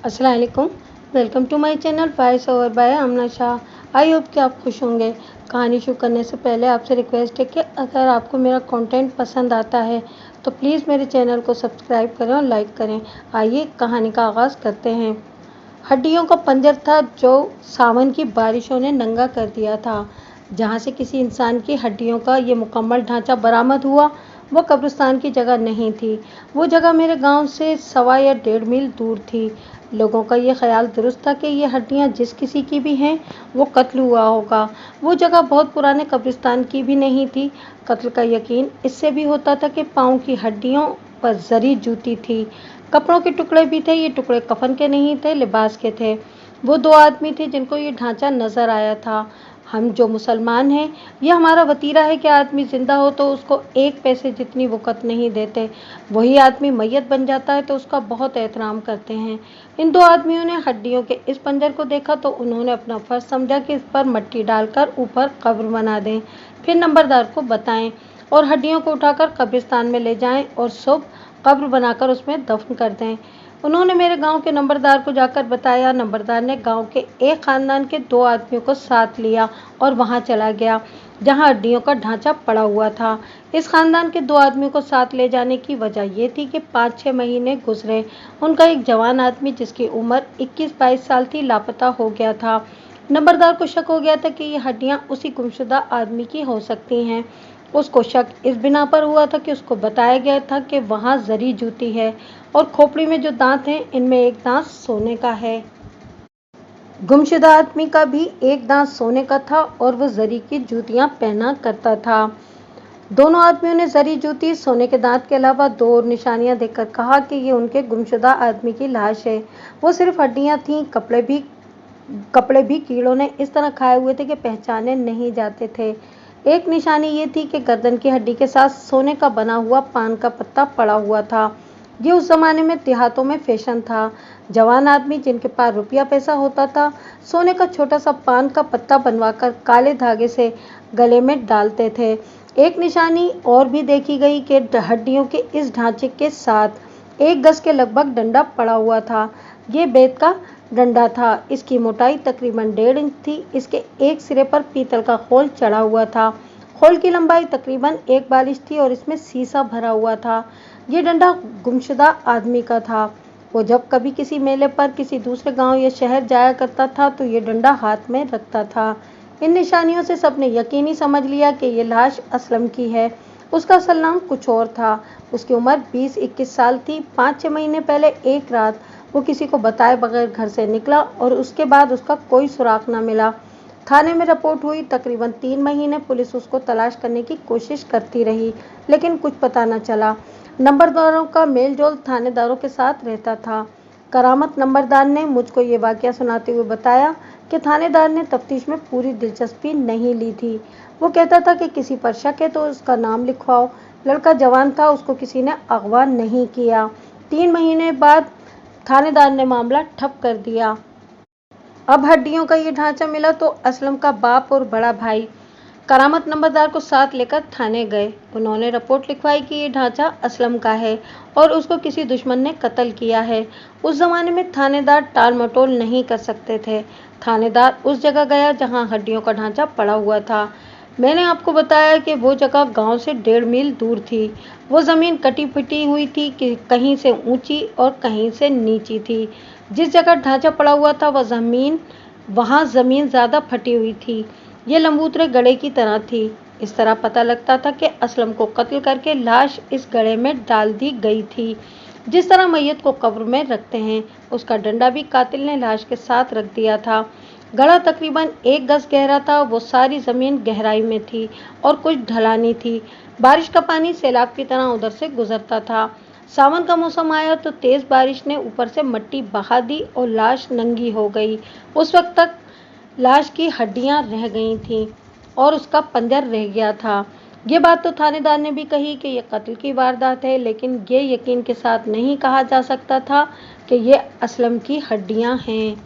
अस्सलाम वालेकुम। Welcome to my channel voice over by Amna Shah. I hope कि आप खुश होंगे। कहानी शुरू करने से पहले आपसे रिक्वेस्ट है कि अगर आपको मेरा कंटेंट पसंद आता है तो प्लीज़ मेरे चैनल को सब्सक्राइब करें और लाइक करें। आइए कहानी का आगाज़ करते हैं। हड्डियों का पंजर था जो सावन की बारिशों ने नंगा कर दिया था। जहाँ से किसी इंसान की हड्डियों का ये मुकम्मल ढांचा बरामद हुआ, वो कब्रिस्तान की जगह नहीं थी। वो जगह मेरे गांव से 1.25 या 1.5 मील दूर थी। लोगों का ये ख्याल दुरुस्त था कि ये हड्डियाँ जिस किसी की भी हैं वो कत्ल हुआ होगा। वो जगह बहुत पुराने कब्रिस्तान की भी नहीं थी। कत्ल का यकीन इससे भी होता था कि पाँव की हड्डियों पर जरी जूती थी। कपड़ों के टुकड़े भी थे। ये टुकड़े कफन के नहीं थे, लिबास के थे। वो 2 आदमी थे जिनको ये ढांचा नजर आया था। हम जो मुसलमान हैं, ये हमारा वतीरा है कि आदमी जिंदा हो तो उसको 1 पैसे जितनी वक़्त नहीं देते। वही आदमी मैयत बन जाता है तो उसका बहुत एहतराम करते हैं। इन 2 आदमियों ने हड्डियों के इस पंजर को देखा तो उन्होंने अपना फर्ज समझा कि इस पर मिट्टी डालकर ऊपर कब्र बना दें, फिर नंबरदार को बताएं और हड्डियों को उठाकर कब्रिस्तान में ले जाएं और सुबह कब्र बनाकर उसमें दफन कर दें। उन्होंने मेरे गांव के नंबरदार को जाकर बताया। नंबरदार ने गांव के एक खानदान के 2 आदमियों को साथ लिया और वहां चला गया जहां हड्डियों का ढांचा पड़ा हुआ था। इस खानदान के 2 आदमियों को साथ ले जाने की वजह ये थी कि 5-6 महीने गुजरे। उनका एक जवान आदमी जिसकी उम्र 21-22 साल थी लापता हो गया था। नंबरदार को शक हो गया था कि ये हड्डियां उसी गुमशुदा आदमी की हो सकती हैं। उसको शक इस बिना पर हुआ था कि उसको बताया गया था कि वहाँ जरी जूती है और खोपड़ी में जो दांत हैं इनमें एक दांत सोने का है। गुमशुदा आदमी का भी एक दांत सोने का था और वो जरी की जूतियां पहना करता था। दोनों आदमियों ने जरी जूती, सोने के दांत के अलावा 2 और निशानियां देखकर कहा कि ये उनके गुमशुदा आदमी की लाश है। वो सिर्फ हड्डियां थीं, कपड़े भी कीड़ों ने इस तरह खाए हुए थे कि पहचाने नहीं जाते थे। एक निशानी ये थी कि गर्दन की हड्डी के साथ सोने का बना हुआ पान का पत्ता पड़ा हुआ था। ये उस जमाने में देहातों में फैशन था। जवान आदमी जिनके पास रुपया पैसा होता था, सोने का छोटा सा पान का पत्ता बनवाकर काले धागे से गले में डालते थे। एक निशानी और भी देखी गई कि हड्डियों के इस ढांचे के साथ 1 गज के लगभग डंडा पड़ा हुआ था। ये बेत का डंडा था। इसकी मोटाई तकरीबन 1.5 इंच थी। इसके एक सिरे पर पीतल का खोल चढ़ा हुआ था। खोल की लंबाई तकरीबन 1 बालिश थी और इसमें सीसा भरा हुआ था। ये डंडा गुमशुदा आदमी का था। वो जब कभी किसी मेले पर किसी दूसरे गांव या शहर जाया करता था तो ये डंडा हाथ में रखता था। इन निशानियों से सबने यकीनी समझ लिया कि ये लाश असलम की है। उसका असल नाम कुछ और था। उसकी उम्र 20-21 साल थी। 5-6 महीने पहले एक रात वो किसी को बताए बगैर घर से निकला और उसके बाद उसका कोई सुराग न मिला। थाने में रिपोर्ट हुई। तकरीबन 3 महीने पुलिस उसको तलाश करने की कोशिश करती रही, लेकिन कुछ पता न चला। नंबरदारों का मेलजोल थानेदारों के साथ रहता था। करामत नंबरदार ने मुझको ये वाकया सुनाते हुए बताया कि थानेदार ने तफ्तीश में पूरी दिलचस्पी नहीं ली थी। वो कहता था कि किसी पर शक है तो उसका नाम लिखवाओ। लड़का जवान था, उसको किसी ने अगवा नहीं किया। 3 महीने बाद थानेदार ने मामला ठप कर दिया। अब हड्डियों का ये ढांचा मिला तो असलम का बाप और बड़ा भाई करामत नंबरदार को साथ लेकर थाने गए। उन्होंने रिपोर्ट लिखवाई कि ये ढांचा असलम का है और उसको किसी दुश्मन ने कत्ल किया है। उस जमाने में थानेदार टाल मटोल नहीं कर सकते थे। थानेदार उस जगह गया जहां हड्डियों का ढांचा पड़ा हुआ था। मैंने आपको बताया कि वो जगह गांव से 1.5 मील दूर थी। वो जमीन कटी पिटी हुई थी कि कहीं से ऊंची और कहीं से नीची थी। जिस जगह ढांचा पड़ा हुआ था वहाँ जमीन ज्यादा फटी हुई थी। ये लंबूतरे गड्ढे की तरह थी। इस तरह पता लगता था कि असलम को कत्ल करके लाश इस गड्ढे में डाल दी गई थी। जिस तरह मैयत को कब्र में रखते हैं, उसका डंडा भी कातिल ने लाश के साथ रख दिया था। गड्ढा तकरीबन 1 गज गहरा था। वो सारी जमीन गहराई में थी और कुछ ढलानी थी। बारिश का पानी सैलाब की तरह उधर से गुजरता था। सावन का मौसम आया तो तेज बारिश ने ऊपर से मिट्टी बहा दी और लाश नंगी हो गई। उस वक्त तक लाश की हड्डियां रह गई थीं और उसका पंजर रह गया था। ये बात तो थानेदार ने भी कही कि यह कत्ल की वारदात है, लेकिन ये यकीन के साथ नहीं कहा जा सकता था कि ये असलम की हड्डियां हैं।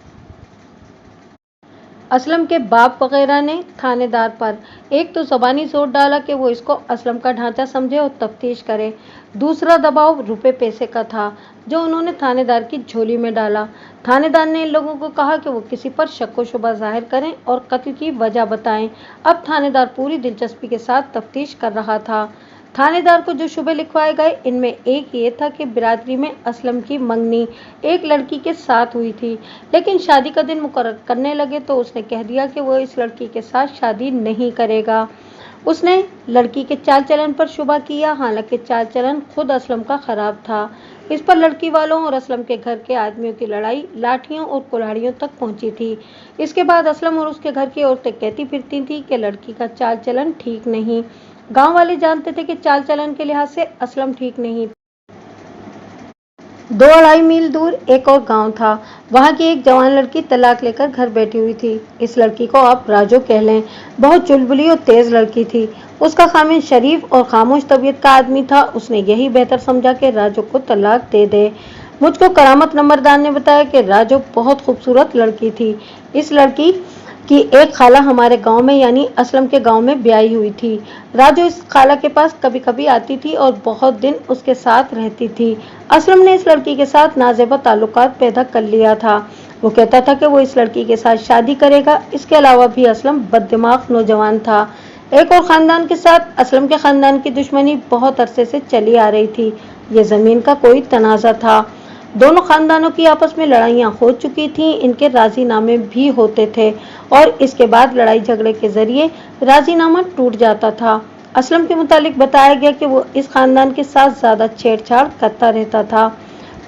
असलम के बाप वगैरह ने थानेदार पर एक तो ज़बानी जोर डाला कि वो इसको असलम का ढांचा समझे और तफ्तीश करे। दूसरा दबाव रुपए पैसे का था जो उन्होंने थानेदार की झोली में डाला। थानेदार ने इन लोगों को कहा कि वो किसी पर शक व शुबा जाहिर करें और कत्ल की वजह बताएं। अब थानेदार पूरी दिलचस्पी के साथ तफ्तीश कर रहा था। थानेदार को जो शुबे लिखवाए गए इनमें एक ये था कि बिरादरी में असलम की मंगनी एक लड़की के साथ हुई थी, लेकिन शादी का दिन मुकर्रर करने लगे तो उसने कह दिया कि वो इस लड़की के साथ शादी नहीं करेगा। उसने लड़की के चाल चलन पर शुबा किया, हालांकि चाल चलन खुद असलम का खराब था। इस पर लड़की वालों और असलम के घर के आदमियों की लड़ाई लाठियों और कुल्हाड़ियों तक पहुंची थी। इसके बाद असलम और उसके घर की औरतें कहती फिरती थी कि लड़की का चाल चलन ठीक नहीं। गांव वाले जानते थे कि चाल चलन के लिहाज से असलम ठीक नहीं। 2-2.5 मील दूर एक और गांव था। वहां की एक जवान लड़की तलाक लेकर घर बैठी हुई थी। इस लड़की को आप राजो कह लें। बहुत चुलबुली और तेज लड़की थी। उसका खामिद शरीफ और खामोश तबीयत का आदमी था। उसने यही बेहतर समझा कि राजो को तलाक दे दे। मुझको करामत नंबरदार ने बताया कि राजो बहुत खूबसूरत लड़की थी। इस लड़की की एक खाला हमारे गांव में यानी असलम के गांव में ब्याही हुई थी। राजो इस खाला के पास कभी कभी आती थी और बहुत दिन उसके साथ रहती थी। असलम ने इस लड़की के साथ नाज़ेबा ताल्लुकात पैदा कर लिया था। वो कहता था कि वो इस लड़की के साथ शादी करेगा। इसके अलावा भी असलम बददिमाग नौजवान था। एक और खानदान के साथ असलम के खानदान की दुश्मनी बहुत अरसे से चली आ रही थी। ये जमीन का कोई तनाज़ा था। दोनों खानदानों की आपस में लड़ाइयाँ हो चुकी थीं। इनके राजीनामे भी होते थे और इसके बाद लड़ाई झगड़े के जरिए राजीनामा टूट जाता था। असलम के मुतालिक बताया गया कि वो इस खानदान के साथ ज्यादा छेड़छाड़ करता रहता था।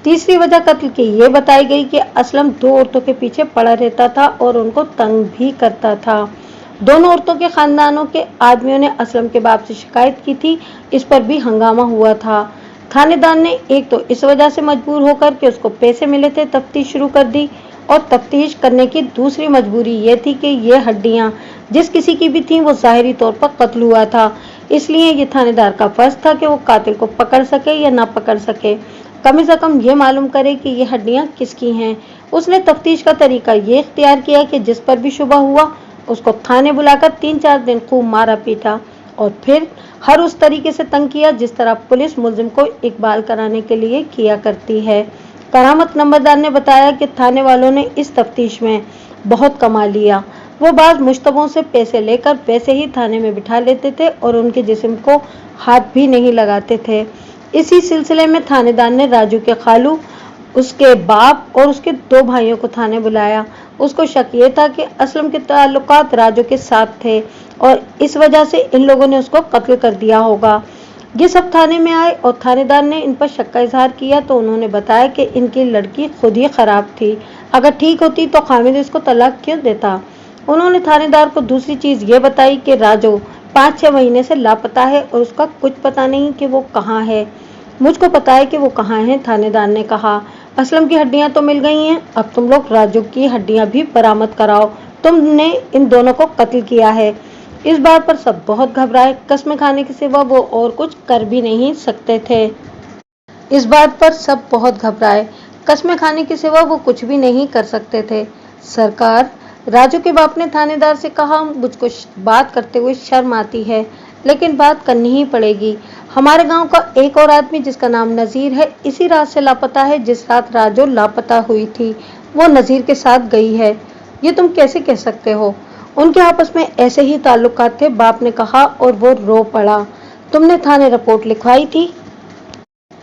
तीसरी वजह कत्ल की ये बताई गई कि असलम 2 औरतों के पीछे पड़ा रहता था और उनको तंग भी करता था। दोनों औरतों के खानदानों के आदमियों ने असलम के बाप से शिकायत की थी। इस पर भी हंगामा हुआ था। थानेदार ने एक तो इस वजह से मजबूर होकर कि उसको पैसे मिले थे तफ्तीश शुरू कर दी और तफ्तीश करने की दूसरी मजबूरी ये थी कि ये हड्डियां जिस किसी की भी थीं वो ज़ाहिरी तौर पर कत्ल हुआ था। इसलिए ये थानेदार का फर्ज था कि वो कातिल को पकड़ सके या ना पकड़ सके, कम से कम ये मालूम करे कि ये हड्डियां किसकी हैं। उसने तफ्तीश का तरीका ये इख्तियार किया कि जिस पर भी शुबा हुआ उसको थाने बुलाकर 3-4 दिन खूब मारा पीटा और फिर हर उस तरीके से तंग किया जिस तरह पुलिस मुलजिम को इकबाल कराने के लिए किया करती है। करामत नंबरदार ने बताया कि थाने वालों ने इस तफ्तीश में बहुत कमा लिया। वो बाज़ मुश्तबों से पैसे लेकर वैसे ही थाने में बिठा लेते थे और उनके जिस्म को हाथ भी नहीं लगाते थे। इसी सिलसिले में थानेदार ने राजू के खालू, उसके बाप और उसके 2 भाइयों को थाने बुलाया। उसको शक ये था कि असलम के ताल्लुकात राजू के साथ थे और इस वजह से इन लोगों ने उसको कत्ल कर दिया होगा। ये सब थाने में आए और थानेदार ने इन पर शक का इजहार किया तो उन्होंने बताया कि इनकी लड़की खुद ही खराब थी। अगर ठीक होती तो खामिद इसको तलाक क्यों देता। उन्होंने थानेदार को दूसरी चीज ये बताई कि राजू 5-6 महीने से लापता है और उसका कुछ पता नहीं कि वो कहाँ है। मुझको पता है कि वो कहाँ है, थानेदार ने कहा। असलम की हड्डियां तो मिल गई हैं, अब तुम लोग राजू की हड्डियां भी बरामद कराओ। तुमने इन दोनों को कत्ल किया है। इस बात पर सब बहुत घबराए। कस्में खाने के सिवा वो और कुछ कर भी नहीं सकते थे। इस बात पर सब बहुत घबराए। कस्में खाने के सिवा वो कुछ भी नहीं कर सकते थे। सरकार, राजू के बाप ने थानेदार से कहा, मुझको बात करते हुए शर्म आती है लेकिन बात करनी ही पड़ेगी। हमारे गांव का एक और आदमी जिसका नाम नज़ीर है इसी रात से लापता है। जिस रात राजू लापता हुई थी वो नज़ीर के साथ गई है। ये तुम कैसे कह सकते हो? उनके आपस में ऐसे ही ताल्लुकात थे, बाप ने कहा और वो रो पड़ा। तुमने थाने रिपोर्ट लिखवाई थी?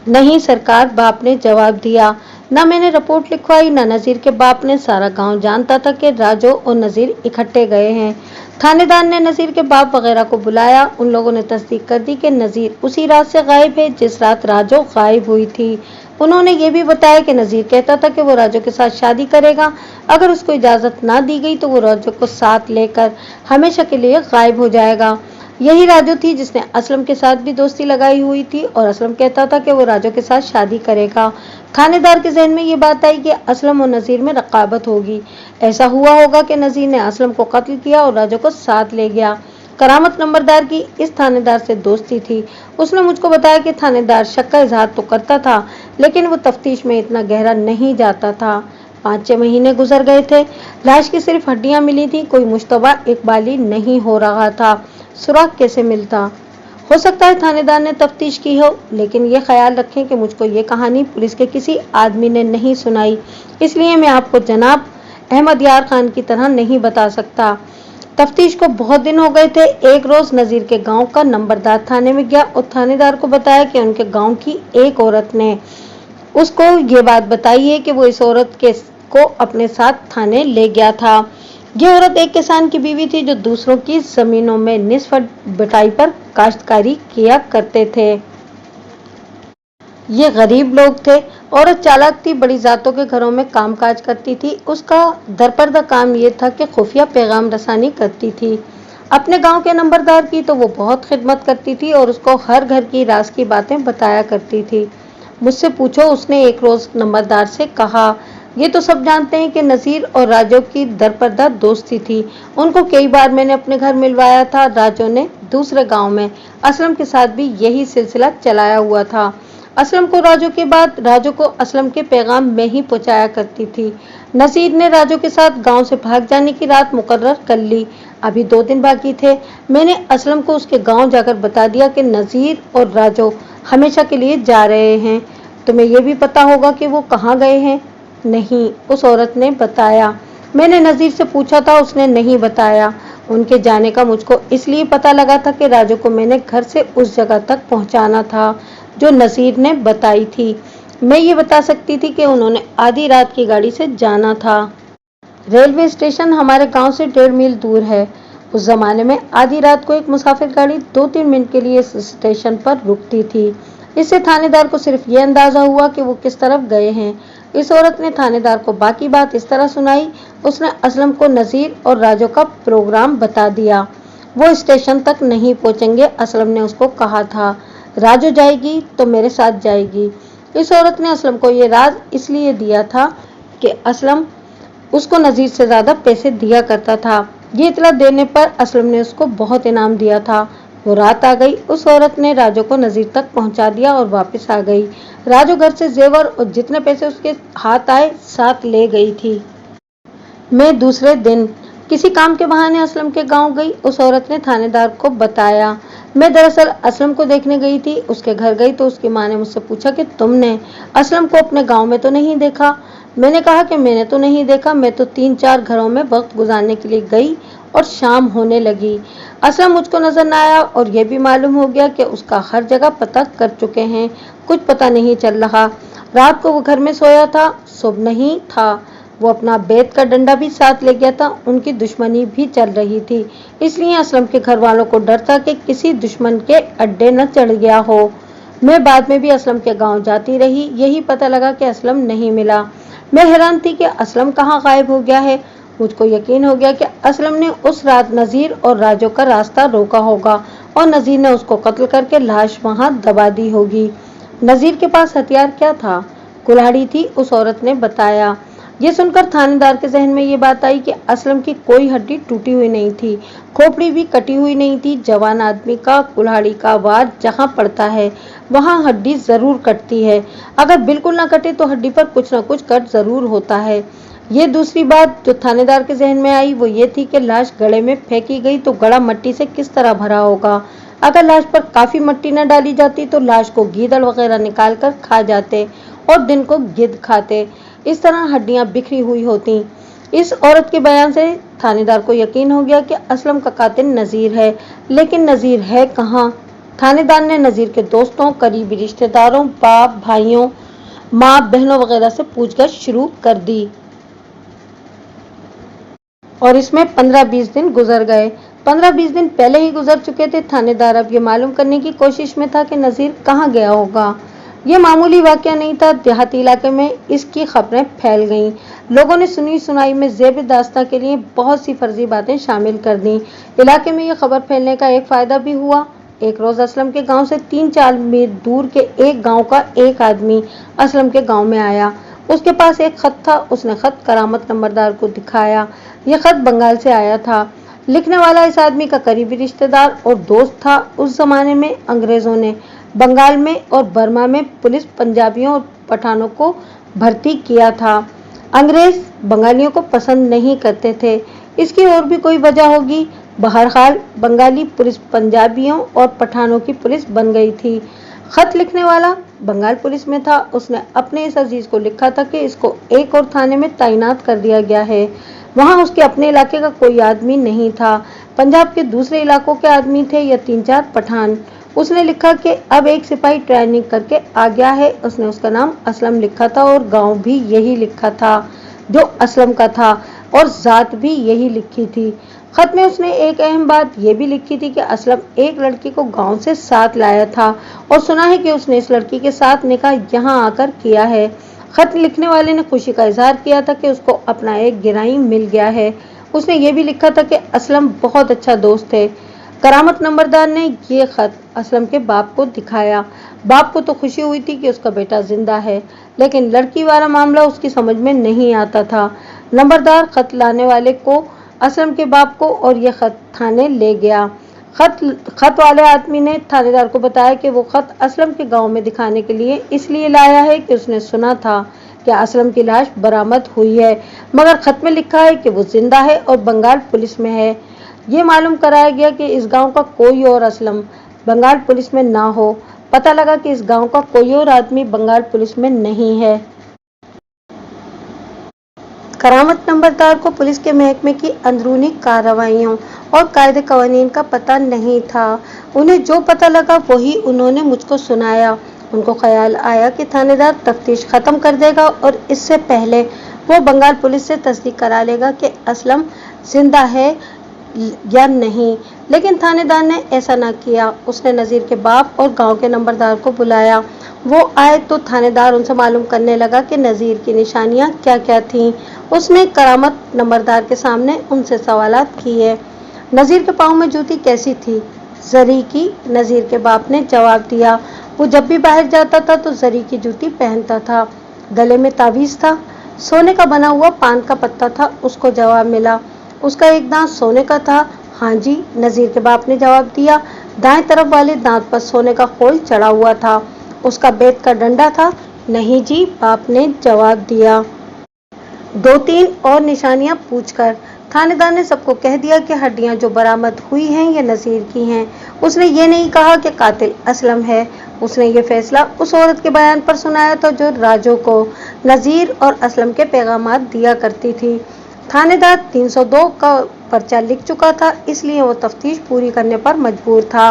नहीं सरकार, बाप ने जवाब दिया। ना मैंने रिपोर्ट लिखवाई ना नज़ीर के बाप ने। सारा गांव जानता था कि राजू और नज़ीर इकट्ठे गए हैं। थानेदार ने नज़ीर के बाप वगैरह को बुलाया। उन लोगों ने तस्दीक कर दी कि नज़ीर उसी रात से गायब है जिस रात राजू गायब हुई थी। उन्होंने ये भी बताया कि नज़ीर कहता था कि वो राजू के साथ शादी करेगा। अगर उसको इजाज़त ना दी गई तो वो राजू को साथ लेकर हमेशा के लिए गायब हो जाएगा। यही राजू थी जिसने असलम के साथ भी दोस्ती लगाई हुई थी और असलम कहता था कि वो राजू के साथ शादी करेगा। थानेदार के जहन में ये बात आई कि असलम और नज़ीर में रकाबत होगी। ऐसा हुआ होगा कि नज़ीर ने असलम को कत्ल किया और राजू को साथ ले गया। करामत नंबरदार की इस थानेदार से दोस्ती थी। उसने मुझको बताया कि थानेदार शक का इजहार तो करता था लेकिन वो तफ्तीश में इतना गहरा नहीं जाता था। 5-6 महीने गुजर गए थे। लाश की सिर्फ हड्डियां मिली थी, कोई मुश्तबा इकबाली नहीं हो रहा था। सुराग कैसे मिलता? हो सकता है थानेदार ने तफ्तीश की हो, लेकिन ये ख्याल रखें कि मुझको ये कहानी पुलिस के किसी आदमी ने नहीं सुनाई, इसलिए मैं आपको जनाब अहमद यार खान की तरह नहीं बता सकता। तफ्तीश को बहुत दिन हो गए थे। एक रोज नजीर के गांव का नंबरदार थाने में गया और थानेदार को बताया कि उनके गांव की एक औरत ने उसको ये बात बताई है कि वो इस औरत को अपने साथ थाने ले गया था। ये औरत एक किसान की बीवी थी जो दूसरों की जमीनों में निस्फ बटाई पर काश्तकारी किया करते थे। ये गरीब लोग थे। औरत चालाक थी, बड़ी जातों के घरों में कामकाज करती थी। उसका दरपर्दा काम ये था कि खुफिया पैगाम रसानी करती थी। अपने गांव के नंबरदार की तो वो बहुत खिदमत करती थी और उसको हर घर की राज की बातें बताया करती थी। मुझसे पूछो, उसने एक रोज नंबरदार से कहा। ये तो सब जानते हैं कि नजीर और राजो की दरपर्दा दोस्ती थी। उनको कई बार मैंने अपने घर मिलवाया था। राजो ने दूसरे गांव में असलम के साथ भी यही सिलसिला चलाया हुआ था। असलम को राजो के बाद राजो को असलम के पैगाम में ही पहुंचाया करती थी। नसीर ने राजो के साथ गांव से भाग जाने की रात मुकर्रर कर ली। अभी 2 दिन बाकी थे। मैंने असलम को उसके गांव जाकर बता दिया कि नजीर और राजो हमेशा के लिए जा रहे हैं। तुम्हें यह भी पता होगा कि वो कहाँ गए हैं? नहीं, उस औरत ने बताया। मैंने नजीर से पूछा था, उसने नहीं बताया। उनके जाने का मुझको इसलिए पता लगा था कि राजू को मैंने घर से उस जगह तक पहुंचाना था जो नसीर ने बताई थी। मैं ये बता सकती थी कि उन्होंने आधी रात की गाड़ी से जाना था। रेलवे स्टेशन हमारे गांव से 1.5 मील दूर है। उस जमाने में आधी रात को एक मुसाफिर गाड़ी 2-3 मिनट के लिए इस स्टेशन पर रुकती थी। इससे थानेदार को सिर्फ ये अंदाजा हुआ कि वो किस तरफ गए हैं। इस औरत ने थानेदार को बाकी बात इस तरह सुनाई। उसने असलम को नजीर और राजो का प्रोग्राम बता दिया। वो स्टेशन तक नहीं पहुंचेंगे। असलम ने उसको कहा था, राजो जाएगी तो मेरे साथ जाएगी। इस औरत ने असलम को ये राज इसलिए दिया था कि असलम उसको नजीर से ज्यादा पैसे दिया करता था। ये इतला देने पर असलम ने उसको बहुत इनाम दिया था। वो रात आ गई। उस औरत ने राजो को नजीर तक पहुंचा दिया और वापस आ गई। राजो घर से जेवर और जितने पैसे उसके हाथ आए साथ ले गई थी। मैं दूसरे दिन किसी काम के बहाने असलम के गांव गई। उस औरत ने थानेदार को बताया। मैं दरअसल असलम को देखने गई थी। उसके घर गई तो उसकी माँ ने मुझसे पूछा कि तुमने असलम को अपने गांव में तो नहीं देखा? मैंने कहा कि मैंने तो नहीं देखा, मैं तो 3-4 घरों में वक्त गुजारने के लिए गई और शाम होने लगी। असलम मुझको नजर न आया और यह भी मालूम हो गया कि उसका हर जगह पता कर चुके हैं। कुछ पता नहीं चल रहा। रात को वो घर में सोया था, सुबह नहीं था। वो अपना बेत का डंडा भी साथ ले गया था। उनकी दुश्मनी भी चल रही थी, इसलिए असलम के घर वालों को डर था कि किसी दुश्मन के अड्डे न चढ़ गया हो। मैं बाद में भी असलम के गांव जाती रही। यही पता लगा कि असलम नहीं मिला। मैं हैरान थी कि असलम कहाँ गायब हो गया है। मुझको यकीन हो गया कि असलम ने उस रात नजीर और राजो का रास्ता रोका होगा और नजीर ने उसको कत्ल करके लाश वहां दबा दी होगी। नजीर के पास हथियार क्या था? कुल्हाड़ी थी, उस औरत ने बताया। ये सुनकर थानेदार के जहन में ये बात आई कि असलम की कोई हड्डी टूटी हुई नहीं थी, खोपड़ी भी कटी हुई नहीं थी। जवान आदमी का कुल्हाड़ी का वार जहां पड़ता है वहां हड्डी जरूर कटती है। अगर बिल्कुल ना कटे तो हड्डी पर कुछ ना कुछ कट जरूर होता है। ये दूसरी बात जो थानेदार के जहन में आई वो ये थी कि लाश गड़े में फेंकी गई तो गड़ा मिट्टी से किस तरह भरा होगा। अगर लाश पर काफी मिट्टी न डाली जाती तो लाश को गीदड़ वगैरह निकाल कर खा जाते और दिन को गिद्ध खाते। इस तरह हड्डियां बिखरी हुई होती। इस औरत के बयान से थानेदार को यकीन हो गया कि असलम का कातिल नजीर है, लेकिन नजीर है कहाँ? थानेदार ने नजीर के दोस्तों, करीबी रिश्तेदारों, बाप भाइयों, माँ बहनों वगैरह से पूछताछ शुरू कर दी और इसमें 15-20 दिन गुजर गए। 15-20 दिन पहले ही गुजर चुके थे। थानेदार अब ये मालूम करने की कोशिश में था कि नजीर कहाँ गया होगा। ये मामूली वाकया नहीं था। देहाती इलाके में इसकी खबरें फैल गईं। लोगों ने सुनी सुनाई में ज़ेब दास्तां के लिए बहुत सी फर्जी बातें शामिल कर दी। इलाके में ये खबर फैलने का एक फायदा भी हुआ। एक रोज असलम के गांव से 3-4 मील दूर के एक गांव का एक आदमी असलम के गांव में आया। उसके पास एक खत था। उसने खत करामत नंबरदार को दिखाया। यह खत बंगाल से आया था। लिखने वाला इस आदमी का करीबी रिश्तेदार और दोस्त था। उस जमाने में अंग्रेजों ने बंगाल में और बर्मा में पुलिस पंजाबियों और पठानों को भर्ती किया था। अंग्रेज बंगालियों को पसंद नहीं करते थे। इसकी और भी कोई वजह होगी। बहरहाल बंगाली पुलिस पंजाबियों और पठानों की पुलिस बन गई थी। खत लिखने वाला बंगाल पुलिस में था। उसने अपने इस अजीज को लिखा था कि इसको एक और थाने में तैनात कर दिया गया है। वहां उसके अपने इलाके का कोई आदमी नहीं था। पंजाब के दूसरे इलाकों के आदमी थे या 3-4 पठान। उसने लिखा कि अब एक सिपाही ट्रेनिंग करके आ गया है। उसने उसका नाम असलम लिखा था और गांव भी यही लिखा था जो असलम का था, और जात भी यही लिखी थी। खत में उसने एक अहम बात यह भी लिखी थी कि असलम एक लड़की को गांव से साथ लाया था और सुना है कि उसने इस लड़की के साथ निकाह यहां आकर किया है। खत लिखने वाले ने खुशी का इजहार किया था कि उसको अपना एक गिराई मिल गया है। उसने ये भी लिखा था कि असलम बहुत अच्छा दोस्त है। करामत नंबरदार ने ये खत असलम के बाप को दिखाया। बाप को तो खुशी हुई थी कि उसका बेटा जिंदा है, लेकिन लड़की वाला मामला उसकी समझ में नहीं आता था। नंबरदार खत लाने वाले को, असलम के बाप को, और यह खत थाने ले गया। खत वाले आदमी ने थानेदार को बताया कि वो खत असलम के गांव में दिखाने के लिए इसलिए लाया है कि उसने सुना था कि असलम की लाश बरामद हुई है, मगर खत में लिखा है कि वो जिंदा है और बंगाल पुलिस में है। ये मालूम कराया गया कि इस गांव का कोई और असलम बंगाल पुलिस में ना हो। पता लगा कि इस गांव का कोई और आदमी बंगाल पुलिस में नहीं है। करामत नंबरदार को पुलिस के महकमे की अंदरूनी कार्रवाइयों और कायदे कवानीन का पता नहीं था। उन्हें जो पता लगा वही उन्होंने मुझको सुनाया। उनको ख्याल आया कि थानेदार तफ्तीश खत्म कर देगा और इससे पहले वो बंगाल पुलिस से तस्दीक करा लेगा कि असलम जिंदा है या नहीं, लेकिन थानेदार ने ऐसा ना किया। उसने नज़ीर के बाप और गांव के नंबरदार को बुलाया। वो आए तो थानेदार उनसे मालूम करने लगा कि नज़ीर की निशानियां क्या क्या थीं। उसने करामत नंबरदार के सामने उनसे सवालात किए। नज़ीर के पाँव में जूती कैसी थी? जरी की, नज़ीर के बाप ने जवाब दिया। वो जब भी बाहर जाता था तो जरी की जूती पहनता था। गले में तावीज़ था, सोने का बना हुआ पान का पत्ता था। उसको जवाब मिला। उसका एक दांत सोने का था। हाँ जी, नज़ीर के बाप ने जवाब दिया। दाएं तरफ वाले दांत पर सोने का खोल चढ़ा हुआ था। उसका बेत का डंडा था। नहीं जी, बाप ने जवाब दिया। 2-3 और निशानियां पूछकर थानेदार ने सबको कह दिया कि हड्डियां जो बरामद हुई हैं ये नज़ीर की हैं। उसने ये नहीं कहा कि कातिल असलम है। उसने ये फैसला उस औरत के बयान पर सुनाया था जो राजो को नज़ीर और असलम के पैगामात दिया करती थी। थानेदार 302 का पर्चा लिख चुका था, इसलिए वो तफ्तीश पूरी करने पर मजबूर था।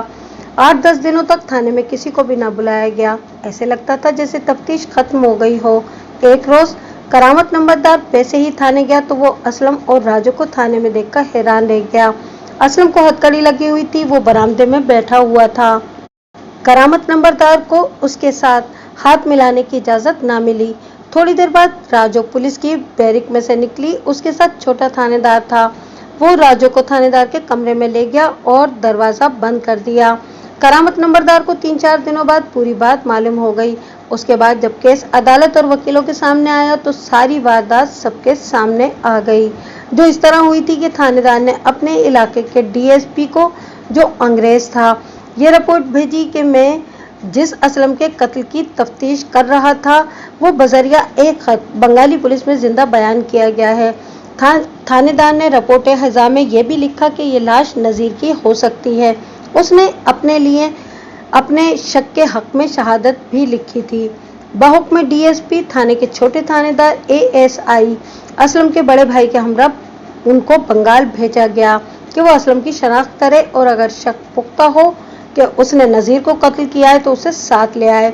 8-10 दिनों तक थाने में किसी को भी ना बुलाया गया। ऐसे लगता था जैसे तफ्तीश खत्म हो गई हो। एक रोज करामत नंबरदार वैसे ही थाने गया तो वो असलम और राजू को थाने में देखकर हैरान रह गया। असलम को हथकड़ी लगी हुई थी। वो बरामदे में बैठा हुआ था। करामत नंबरदार को उसके साथ हाथ मिलाने की इजाजत ना मिली। थोड़ी देर बाद राजू पुलिस की बैरिक में से निकली। उसके साथ छोटा थानेदार था। वो राजू को थानेदार के कमरे में ले गया और दरवाजा बंद कर दिया। करामत नंबरदार को 3-4 दिनों बाद पूरी बात मालूम हो गई। उसके बाद जब केस अदालत और वकीलों के सामने आया तो सारी वारदात सबके सामने आ गई, जो इस तरह हुई थी कि थानेदार ने अपने इलाके के डीएसपी को, जो अंग्रेज था, ये रिपोर्ट भेजी कि मैं जिस असलम के कत्ल की तफ्तीश कर रहा था वो बजरिया एक खत बंगाली पुलिस में जिंदा बयान किया गया है। थानेदार ने रिपोर्ट हज़ा में यह भी लिखा कि ये लाश नज़ीर की हो सकती है। उसने अपने शक के हक में शहादत भी लिखी थी। बहुक्म डीएसपी थाने के छोटे थानेदार एएसआई असलम के बड़े भाई के हमरा उनको बंगाल भेजा गया कि वो असलम की शनाख्त करे और अगर शक पुख्ता हो कि उसने नज़ीर को कत्ल किया है तो उसे साथ ले आए।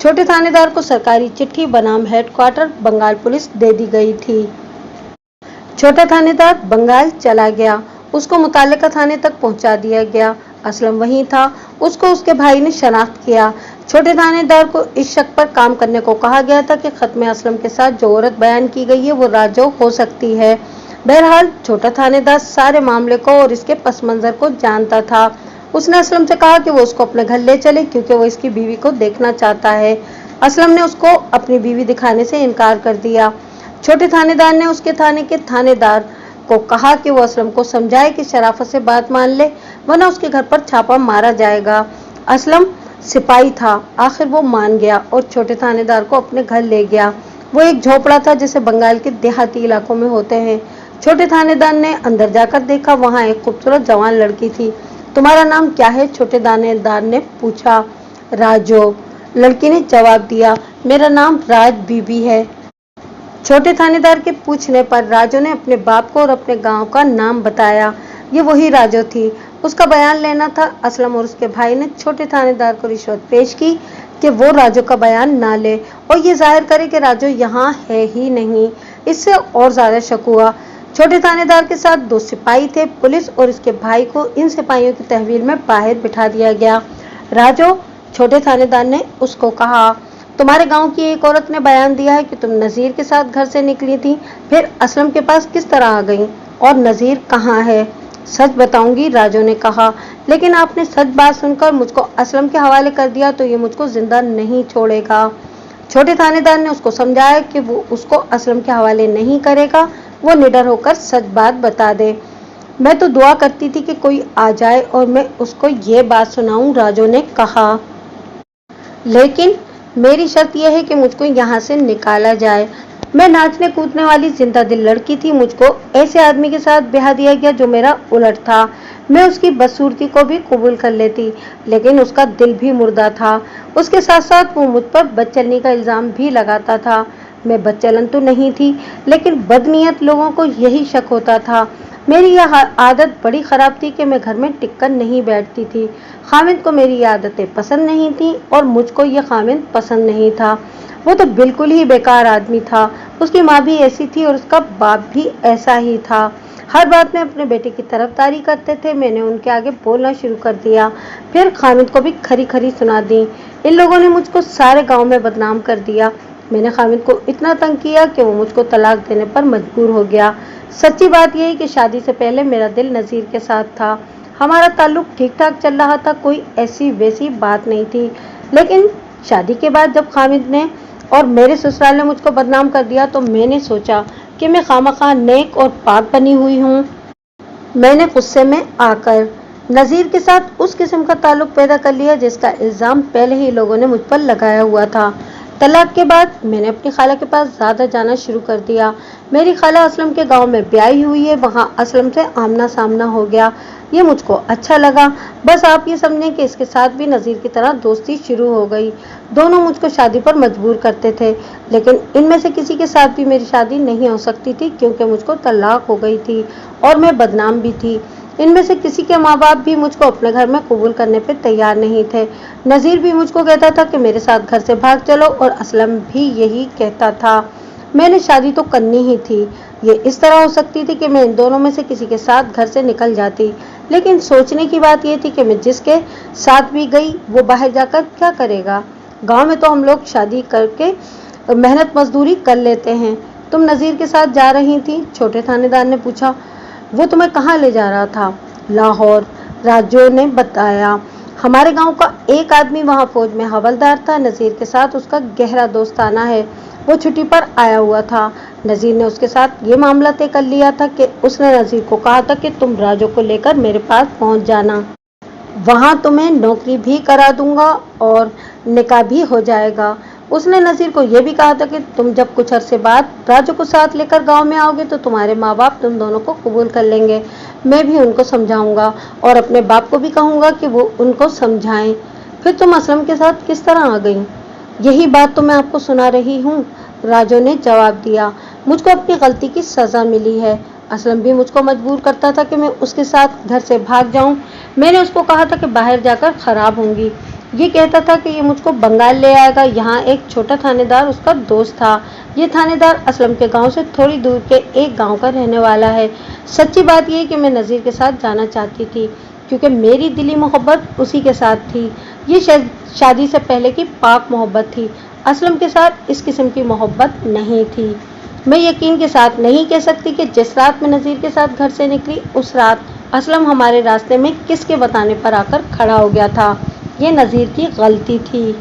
छोटे थानेदार को सरकारी चिट्ठी बनाम हेडक्वार्टर बंगाल पुलिस दे दी गई थी। छोटा थानेदार बंगाल चला गया। उसको मुताल्लिका थाने तक पहुंचा दिया गया। असलम वहीं था। उसको उसके भाई ने शनाख्त किया। छोटे थानेदार को इस शक पर काम करने को कहा गया था कि खत में असलम के साथ जो औरत बयान की गई है वो राजो हो सकती है। बहरहाल छोटा थानेदार सारे मामले को और इसके पस मंजर को जानता था। उसने असलम से कहा कि वो उसको अपने घर ले चले क्योंकि वो इसकी बीवी को देखना चाहता है। असलम ने उसको अपनी बीवी दिखाने से इनकार कर दिया। छोटे थानेदार ने उसके थाने के थानेदार को कहा कि वो असलम को समझाए कि शराफत से बात मान ले वरना उसके घर पर छापा मारा जाएगा। असलम सिपाही था। आखिर वो मान गया और छोटे थानेदार को अपने घर ले गया। वो एक झोपड़ा था जैसे बंगाल के देहाती इलाकों में होते हैं। छोटे थानेदार ने अंदर जाकर देखा, वहां एक खूबसूरत जवान लड़की थी। तुम्हारा नाम क्या है? छोटे थानेदार ने पूछा। राजो, लड़की ने जवाब दिया। मेरा नाम राज बीबी है। छोटे थानेदार के पूछने पर राजो ने अपने बाप को और अपने गांव का नाम बताया। ये वही राजो थी। उसका बयान लेना था। असलम और उसके भाई ने छोटे थानेदार को रिश्वत पेश की कि वो राजो का बयान ना ले और ये जाहिर करे कि राजो यहाँ है ही नहीं। इससे और ज्यादा शक हुआ। छोटे थानेदार के साथ 2 सिपाही थे। पुलिस और इसके भाई को इन सिपाहियों की तहवील में बाहर बिठा दिया गया। राजो, छोटे थानेदार ने उसको कहा, तुम्हारे गांव की एक औरत ने बयान दिया है कि तुम नजीर के साथ घर से निकली थी, फिर असलम के पास किस तरह आ गई और नजीर कहाँ है? सच बताऊंगी, राजो ने कहा, लेकिन आपने सच बात सुनकर मुझको असलम के हवाले कर दिया तो ये मुझको जिंदा नहीं छोड़ेगा। छोटे थानेदार ने उसको समझाया कि वो उसको असलम के हवाले नहीं करेगा, वो निडर होकर सच बात बता दे। मैं तो दुआ करती थी कि कोई आ जाए और मैं उसको ये बात सुनाऊं, राजो ने कहा, लेकिन मेरी शर्त यह है कि मुझको यहाँ से निकाला जाए। मैं नाचने कूदने वाली जिंदा दिल लड़की थी। मुझको ऐसे आदमी के साथ ब्याह दिया गया जो मेरा उलट था। मैं उसकी बदसूरती को भी कबूल कर लेती, लेकिन उसका दिल भी मुर्दा था। उसके साथ साथ वो मुझ पर बदचलनी का इल्जाम भी लगाता था। मैं बदचलन तो नहीं थी, लेकिन बदनीयत लोगों को यही शक होता था। मेरी यह आदत बड़ी खराब थी कि मैं घर में टिककर नहीं बैठती थी। खामिद को मेरी आदतें पसंद नहीं थी और मुझको ये खामिद पसंद नहीं था। वो तो बिल्कुल ही बेकार आदमी था। उसकी माँ भी ऐसी थी और उसका बाप भी ऐसा ही था। हर बात में अपने बेटे की तरफदारी करते थे। मैंने उनके आगे बोलना शुरू कर दिया, फिर खामिद को भी खरी खरी सुना दी। इन लोगों ने मुझको सारे गांव में बदनाम कर दिया। मैंने खामिद को इतना तंग किया कि वो मुझको तलाक देने पर मजबूर हो गया। सच्ची बात यह है कि शादी से पहले मेरा दिल नज़ीर के साथ था। हमारा ताल्लुक ठीक ठाक चल रहा था, कोई ऐसी वैसी बात नहीं थी। लेकिन शादी के बाद जब खामिद ने और मेरे ससुराल ने मुझको बदनाम कर दिया तो मैंने सोचा कि मैं खामखा नेक और पाक बनी हुई हूँ। मैंने गुस्से में आकर नज़ीर के साथ उस किस्म का ताल्लुक पैदा कर लिया जिसका इल्ज़ाम पहले ही लोगों ने मुझ पर लगाया हुआ था। तलाक के बाद मैंने अपनी खाला के पास ज़्यादा जाना शुरू कर दिया। मेरी खाला असलम के गांव में ब्याही हुई है, वहाँ असलम से आमना सामना हो गया। ये मुझको अच्छा लगा। बस आप ये समझें कि इसके साथ भी नज़ीर की तरह दोस्ती शुरू हो गई। दोनों मुझको शादी पर मजबूर करते थे, लेकिन इनमें से किसी के साथ भी मेरी शादी नहीं हो सकती थी क्योंकि मुझको तलाक हो गई थी और मैं बदनाम भी थी। इनमें से किसी के माँ बाप भी मुझको अपने घर में कबूल करने पे तैयार नहीं थे। नज़ीर भी मुझको कहता था कि मेरे साथ घर से भाग चलो और असलम भी यही कहता था। मैंने शादी तो करनी ही थी। ये इस तरह हो सकती थी कि मैं इन दोनों में से किसी के साथ घर से निकल जाती, लेकिन सोचने की बात यह थी कि मैं जिसके साथ भी गई वो बाहर जाकर क्या करेगा। गाँव में तो हम लोग शादी करके मेहनत मजदूरी कर लेते हैं। तुम नज़ीर के साथ जा रही थी? छोटे थानेदार ने पूछा। वो तुम्हें कहाँ ले जा रहा था? लाहौर, राजो ने बताया। हमारे गांव का एक आदमी वहां फौज में हवलदार था। नज़ीर के साथ उसका गहरा दोस्ताना है। वो छुट्टी पर आया हुआ था। नज़ीर ने उसके साथ ये मामला तय कर लिया था कि उसने नज़ीर को कहा था कि तुम राजो को लेकर मेरे पास पहुंच जाना, वहां तुम्हें नौकरी भी करा दूंगा और निकाह भी हो जाएगा। उसने नज़ीर को यह भी कहा था कि तुम जब कुछ अरसे बाद राजू को साथ लेकर गांव में आओगे तो तुम्हारे माँ बाप तुम दोनों को कबूल कर लेंगे। मैं भी उनको समझाऊंगा और अपने बाप को भी कहूंगा कि वो उनको समझाएं। फिर तुम असलम के साथ किस तरह आ गई? यही बात तो मैं आपको सुना रही हूँ, राजू ने जवाब दिया। मुझको अपनी गलती की सजा मिली है। असलम भी मुझको मजबूर करता था कि मैं उसके साथ घर से भाग जाऊं। मैंने उसको कहा था कि बाहर जाकर खराब होंगी। ये कहता था कि ये मुझको बंगाल ले आएगा। यहाँ एक छोटा थानेदार उसका दोस्त था। ये थानेदार असलम के गांव से थोड़ी दूर के एक गांव का रहने वाला है। सच्ची बात यह है कि मैं नज़ीर के साथ जाना चाहती थी क्योंकि मेरी दिली मोहब्बत उसी के साथ थी। ये शादी से पहले की पाक मोहब्बत थी। असलम के साथ इस किस्म की मोहब्बत नहीं थी। मैं यकीन के साथ नहीं कह सकती कि जिस रात में नज़ीर के साथ घर से निकली उस रात असलम हमारे रास्ते में किसके बताने पर आकर खड़ा हो गया था। ये नज़ीर की गलती थी।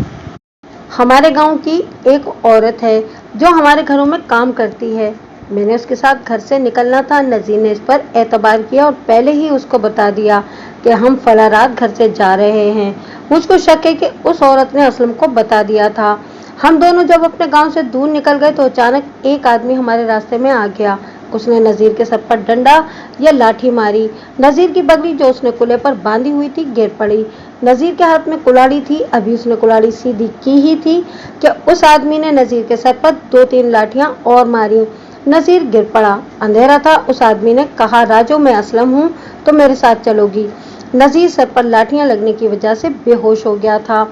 हमारे गांव की एक औरत है जो हमारे घरों में काम करती है। मैंने उसके साथ घर से निकलना था। नज़ीर ने इस पर एतबार किया और पहले ही उसको बता दिया कि हम फला रात घर से जा रहे हैं। मुझको शक है कि उस औरत ने असलम को बता दिया था। हम दोनों जब अपने गांव से दूर निकल गए तो अचानक एक आदमी हमारे रास्ते में आ गया। उसने नजीर के सर पर डंडा या लाठी मारी। नजीर की बगली जो उसने कुल्हे पर बांधी हुई थी गिर पड़ी। नजीर के हाथ में कुल्हाड़ी थी। अभी उसने कुल्हाड़ी सीधी की ही थी कि उस आदमी ने नजीर के सर पर 2-3 लाठियां और मारी। नजीर गिर पड़ा। अंधेरा था। उस आदमी ने कहा, राजू मैं असलम हूँ तो मेरे साथ चलोगी। नजीर सर पर लाठियां लगने की वजह से बेहोश हो गया था।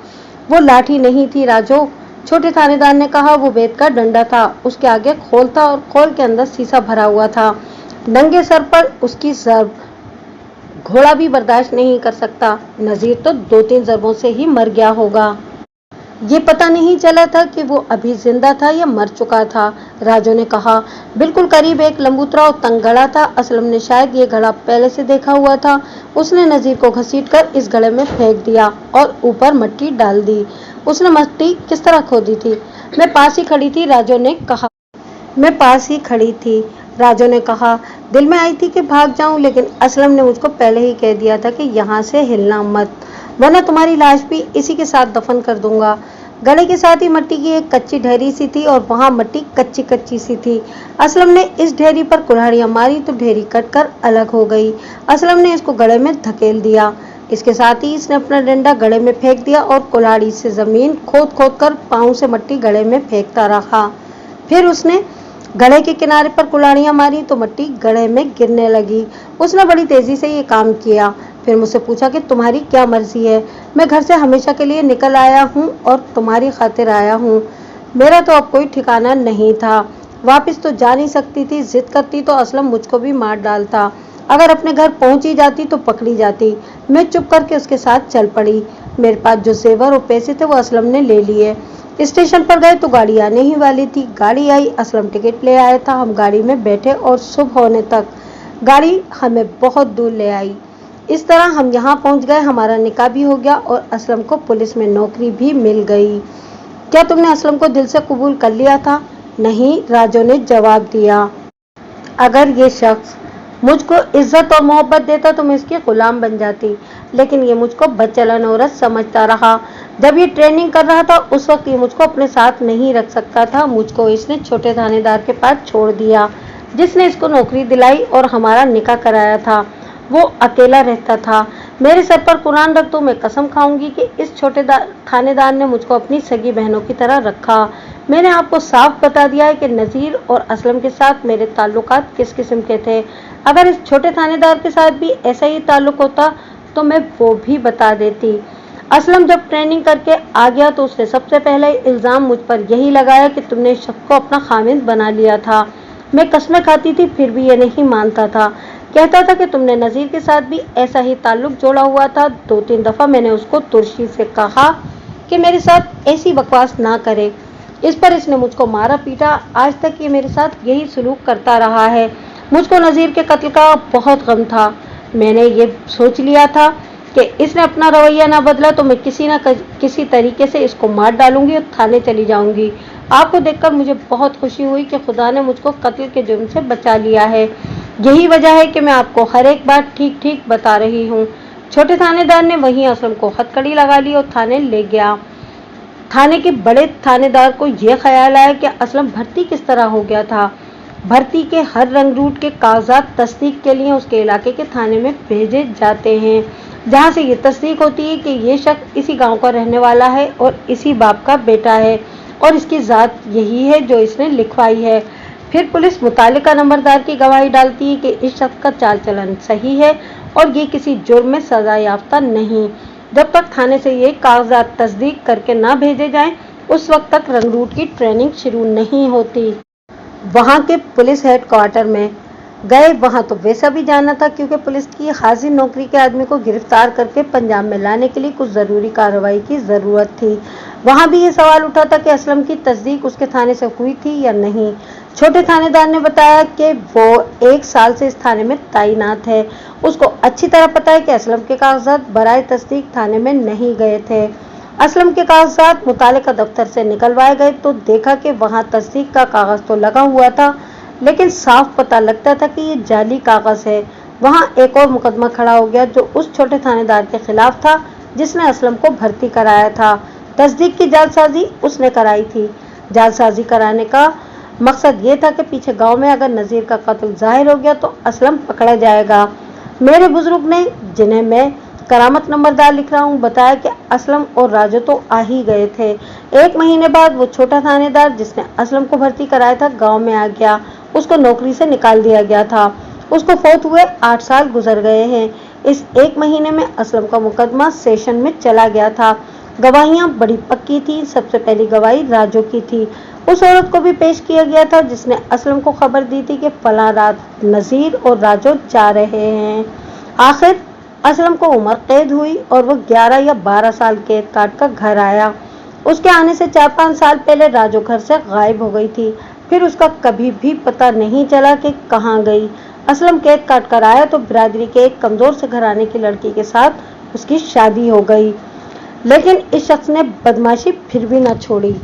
वो लाठी नहीं थी राजू, छोटे थानेदार ने कहा, वो बेत का डंडा था। उसके आगे खोल था और खोल के अंदर शीशा भरा हुआ था। नंगे सर पर उसकी जर्ब घोड़ा भी बर्दाश्त नहीं कर सकता। नजीर तो 2-3 जरबों से ही मर गया होगा। ये पता नहीं चला था कि वो अभी जिंदा था या मर चुका था। राजू ने कहा, बिल्कुल करीब एक लंबूतरा और तंग घड़ा था। असलम ने शायद ये घड़ा पहले से देखा हुआ था। उसने नजीर को घसीटकर इस घड़े में फेंक दिया और ऊपर मिट्टी डाल दी। उसने मिट्टी किस तरह खोदी थी? मैं पास ही खड़ी थी, राजू ने कहा। मैं पास ही खड़ी थी, राजू ने कहा। दिल में आई थी कि भाग जाऊं, लेकिन असलम ने मुझको पहले ही कह दिया था कि यहाँ से हिलना मत, वरना तुम्हारी लाश भी इसी के साथ दफन कर दूंगा। गले के साथ ही मिट्टी की एक कच्ची ढेरी सी थी और वहां मिट्टी कच्ची कच्ची सी थी। असलम ने इस ढेरी पर कुल्हाड़ियां मारी तो ढेरी कटकर अलग हो गई। असलम ने इसको गड़े में धकेल दिया। इसके साथ ही इसने अपना डंडा गड़े में फेंक दिया और कुल्हाड़ी से जमीन खोद खोद कर पांव से मिट्टी गड़े में फेंकता रहा। फिर उसने गड़े के किनारे पर कुल्हाड़ियां मारी तो मिट्टी गड़े में गिरने लगी। उसने बड़ी तेजी से ये काम किया। फिर मुझसे पूछा कि तुम्हारी क्या मर्जी है? मैं घर से हमेशा के लिए निकल आया हूँ और तुम्हारी खातिर आया हूँ। मेरा तो अब कोई ठिकाना नहीं था। वापस तो जा नहीं सकती थी। जिद करती तो असलम मुझको भी मार डालता। अगर अपने घर पहुंची जाती तो पकड़ी जाती। मैं चुप करके उसके साथ चल पड़ी। मेरे पास जो जेवर और पैसे थे वो असलम ने ले लिए। स्टेशन पर गए तो गाड़ी आने ही वाली थी। गाड़ी आई, असलम टिकट ले आया था। हम गाड़ी में बैठे और सुबह होने तक गाड़ी हमें बहुत दूर ले आई। इस तरह हम यहाँ पहुँच गए। हमारा निकाह भी हो गया और असलम को पुलिस में नौकरी भी मिल गई। क्या तुमने असलम को दिल से कबूल कर लिया था? नहीं, राजू ने जवाब दिया। अगर ये शख्स मुझको इज्जत और मोहब्बत देता तो मैं इसकी गुलाम बन जाती, लेकिन ये मुझको बदचलन औरत समझता रहा। जब ये ट्रेनिंग कर रहा था उस वक्त ये मुझको अपने साथ नहीं रख सकता था। मुझको इसने छोटे थानेदार के पास छोड़ दिया, जिसने इसको नौकरी दिलाई और हमारा निकाह कराया था। वो अकेला रहता था। मेरे सर पर कुरान रख दो, मैं कसम खाऊंगी कि इस छोटे थानेदार ने मुझको अपनी सगी बहनों की तरह रखा। मैंने आपको साफ बता दिया है कि नजीर और असलम के साथ मेरे ताल्लुकात किस किस्म के थे। अगर इस छोटे थानेदार के साथ भी ऐसा ही ताल्लुक होता तो मैं वो भी बता देती। असलम जब ट्रेनिंग करके आ गया तो उसने सबसे पहले इल्ज़ाम मुझ पर यही लगाया कि तुमने इस शख्स को अपना खामिद बना लिया था। मैं कसमें खाती थी फिर भी ये नहीं मानता था। कहता था कि तुमने नजीर के साथ भी ऐसा ही ताल्लुक जोड़ा हुआ था। 2-3 दफ़ा मैंने उसको तुर्शी से कहा कि मेरे साथ ऐसी बकवास ना करे। इस पर इसने मुझको मारा पीटा। आज तक ये मेरे साथ यही सलूक करता रहा है। मुझको नजीर के कत्ल का बहुत गम था। मैंने ये सोच लिया था कि इसने अपना रवैया ना बदला तो मैं किसी तरीके से इसको मार डालूंगी और थाने चली जाऊंगी। आपको देखकर मुझे बहुत खुशी हुई कि खुदा ने मुझको कत्ल के जुर्म से बचा लिया है। यही वजह है कि मैं आपको हर एक बात ठीक ठीक बता रही हूँ। छोटे थानेदार ने वहीं असलम को हथकड़ी लगा ली और थाने ले गया। थाने के बड़े थानेदार को यह ख्याल आया कि असलम भर्ती किस तरह हो गया था। भर्ती के हर रंग रूट के कागजात तस्दीक के लिए उसके इलाके के थाने में भेजे जाते हैं, जहां से ये तस्दीक होती है कि ये शख्स इसी गांव का रहने वाला है और इसी बाप का बेटा है और इसकी ज़ात यही है जो इसने लिखवाई है। फिर पुलिस मुतालिका नंबरदार की गवाही डालती है कि इस शख्स का चाल चलन सही है और ये किसी जुर्म में सजा याफ्ता नहीं। जब तक थाने से ये कागजात तस्दीक करके ना भेजे जाएं, उस वक्त तक रंग रूट की ट्रेनिंग शुरू नहीं होती। वहां के पुलिस हेडक्वार्टर में गए। वहां तो वैसा भी जाना था क्योंकि पुलिस की हाजिर नौकरी के आदमी को गिरफ्तार करके पंजाब में लाने के लिए कुछ ज़रूरी कार्रवाई की ज़रूरत थी। वहां भी ये सवाल उठा था कि असलम की तस्दीक उसके थाने से हुई थी या नहीं। छोटे थानेदार ने बताया कि वो 1 साल से इस थाने में तैनात है। उसको अच्छी तरह पता है कि असलम के कागजात बराए तस्दीक थाने में नहीं गए थे। असलम के कागजात मुतालिका दफ्तर से निकलवाए गए तो देखा कि वहां तस्दीक का कागज तो लगा हुआ था, लेकिन साफ पता लगता था कि ये जाली कागज है। वहां एक और मुकदमा खड़ा हो गया जो उस छोटे थानेदार के खिलाफ था जिसने असलम को भर्ती कराया था। तस्दीक की जालसाजी उसने कराई थी। जालसाजी कराने का मकसद ये था कि पीछे गांव में अगर नज़ीर का कत्ल जाहिर हो गया तो असलम पकड़ा जाएगा। मेरे बुजुर्ग ने, जिन्हें मैं करामत नंबरदार लिख रहा हूँ, बताया कि असलम और राजू तो आ ही गए थे। 1 महीने बाद वो छोटा थानेदार जिसने असलम को भर्ती कराया था गांव में आ गया। उसको नौकरी से निकाल दिया गया था। उसको फौत हुए 8 साल गुजर गए हैं। इस 1 महीने में असलम का मुकदमा सेशन में चला गया था। गवाहियां बड़ी पक्की थी। सबसे पहली गवाही राजू की थी। उस औरत को भी पेश किया गया था जिसने असलम को खबर दी थी कि फलां रात नज़ीर और राजू जा रहे हैं। आखिर असलम को उम्र कैद हुई और वो 11 या 12 साल कैद काट कर घर आया। उसके आने से 4-5 साल पहले राजू घर से गायब हो गई थी। फिर उसका कभी भी पता नहीं चला कि कहाँ गई। असलम कैद काट कर आया तो बिरादरी के एक कमजोर से घराने की लड़की के साथ उसकी शादी हो गई, लेकिन इस शख्स ने बदमाशी फिर भी न छोड़ी।